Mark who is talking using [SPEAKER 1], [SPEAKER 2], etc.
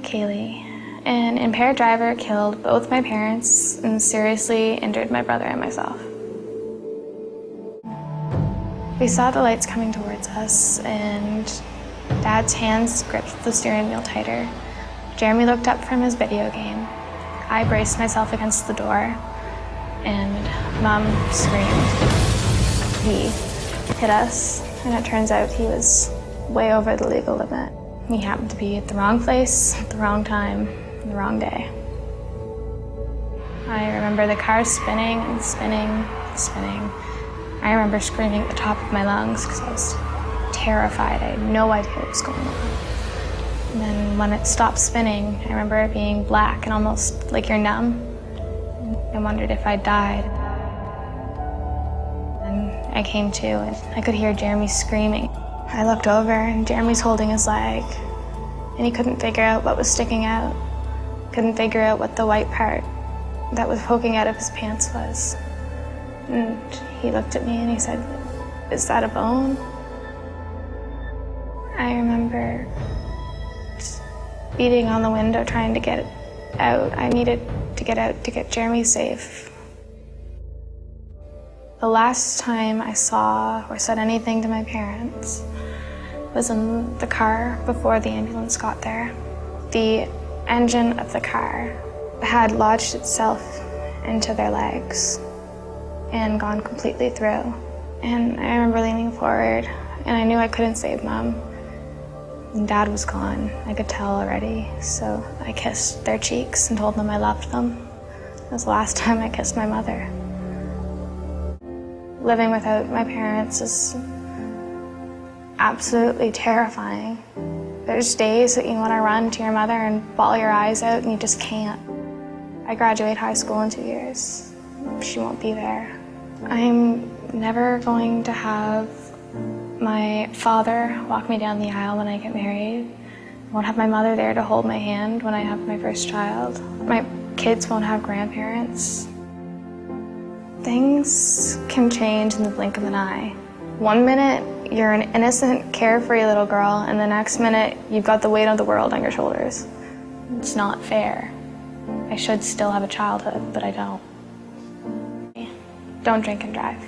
[SPEAKER 1] Kaylee. An impaired driver killed both my parents and seriously injured my brother and myself. We saw the lights coming towards us, and Dad's hands gripped the steering wheel tighter. Jeremy looked up from his video game. I braced myself against the door, and Mom screamed. He hit us, and it turns out he was way over the legal limit. He happened to be at the wrong place, at the wrong time, on the wrong day. I remember the car spinning and spinning and spinning. I remember screaming at the top of my lungs because I was terrified. I had no idea what was going on. And then when it stopped spinning, I remember it being black and almost like you're numb. I wondered if I'd died. And I came to, and I could hear Jeremy screaming. I looked over, and Jeremy's holding his leg, and he couldn't figure out what was sticking out. Couldn't figure out what the white part that was poking out of his pants was. And he looked at me and he said, "Is that a bone?" I remember just beating on the window trying to get out. I needed to get out to get Jeremy safe. The last time I saw or said anything to my parents was in the car before the ambulance got there. The engine of the car had lodged itself into their legs and gone completely through. And I remember leaning forward, and I knew I couldn't save Mom. And Dad was gone, I could tell already. So I kissed their cheeks and told them I loved them. It was the last time I kissed my mother. Living without my parents is absolutely terrifying. There's days that you want to run to your mother and bawl your eyes out, and you just can't. I graduate high school in 2 years. She won't be there. I'm never going to have my father walk me down the aisle when I get married. I won't have my mother there to hold my hand when I have my first child. My kids won't have grandparents. Things can change in the blink of an eye. One minute, you're an innocent, carefree little girl, and the next minute, you've got the weight of the world on your shoulders. It's not fair. I should still have a childhood, but I don't. Don't drink and drive.